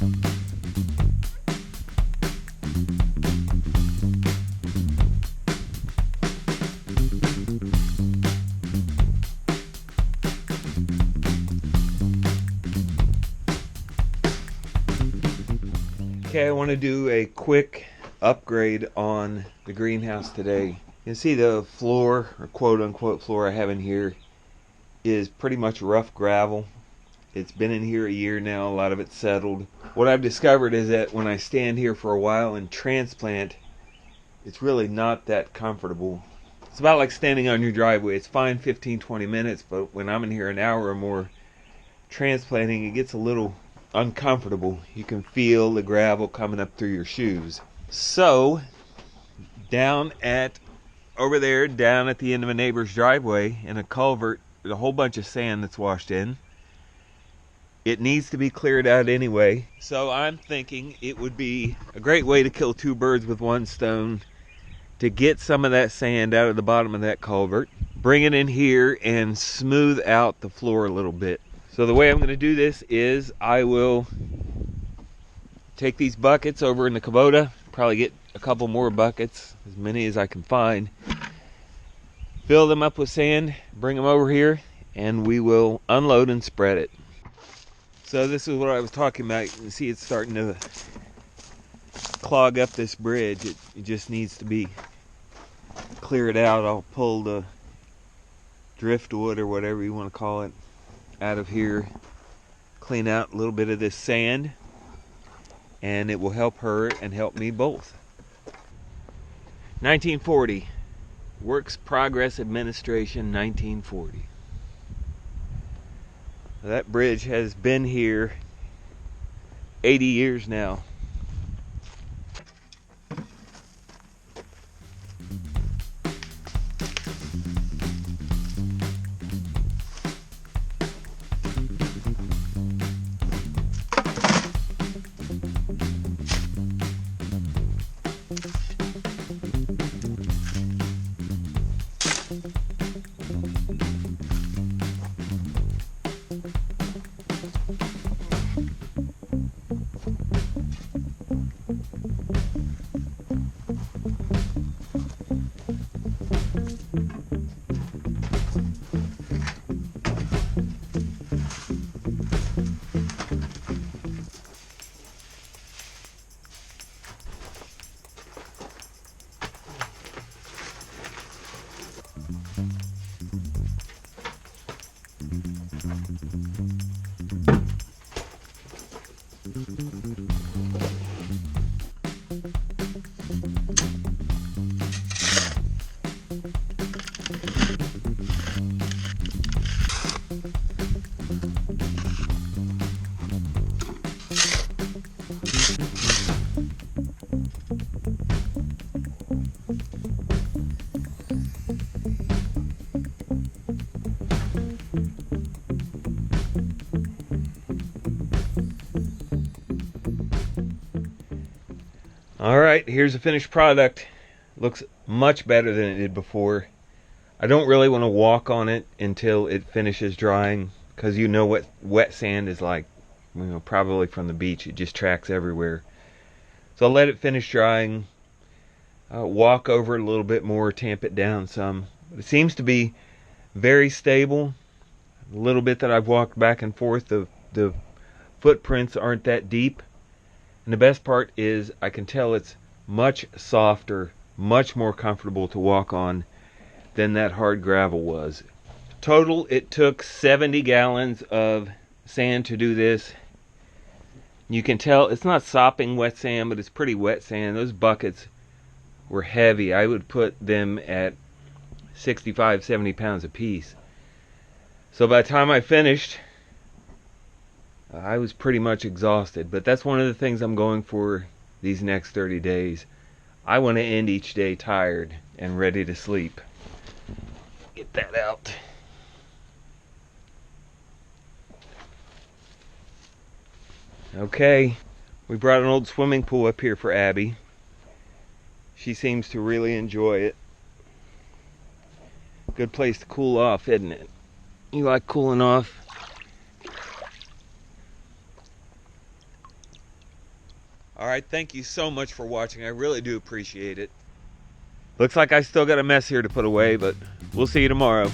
Okay, I want to do a quick upgrade on the greenhouse today. You can see the floor, or quote-unquote floor I have in here, is pretty much rough gravel. It's been in here a year now, a lot of it's settled. What I've discovered is that when I stand here for a while and transplant, it's really not that comfortable. It's about like standing on your driveway. It's fine 15-20 minutes, but when I'm in here an hour or more transplanting, it gets a little uncomfortable. You can feel the gravel coming up through your shoes. So over there down at the end of a neighbor's driveway in a culvert, there's a whole bunch of sand that's washed in. It needs to be cleared out anyway, so I'm thinking it would be a great way to kill two birds with one stone, to get some of that sand out of the bottom of that culvert, bring it in here and smooth out the floor a little bit. So the way I'm going to do this is I will take these buckets over in the Kubota, probably get a couple more buckets, as many as I can find, fill them up with sand, bring them over here, and we will unload and spread it. So this is what I was talking about. You can see it's starting to clog up this bridge. It just needs to be cleared out. I'll pull the driftwood or whatever you want to call it out of here, clean out a little bit of this sand, and it will help her and help me both. 1940, Works Progress Administration, 1940. That bridge has been here 80 years now. Alright, here's the finished product. Looks much better than it did before. I don't really want to walk on it until it finishes drying, because you know what wet sand is like. Probably from the beach, it just tracks everywhere. So I'll let it finish drying, walk over it a little bit more, tamp it down some. But it seems to be very stable. A little bit that I've walked back and forth, the footprints aren't that deep. And the best part is I can tell it's much softer, much more comfortable to walk on than that hard gravel was. Total, it took 70 gallons of sand to do this. You can tell it's not sopping wet sand, but it's pretty wet sand. Those buckets were heavy. I would put them at 65, 70 pounds apiece. So by the time I finished, I was pretty much exhausted, but that's one of the things I'm going for these next 30 days. I want to end each day tired and ready to sleep. Get that out. Okay, we brought an old swimming pool up here for Abby. She seems to really enjoy it. Good place to cool off, isn't it? You like cooling off? Alright, thank you so much for watching. I really do appreciate it. Looks like I still got a mess here to put away, but we'll see you tomorrow.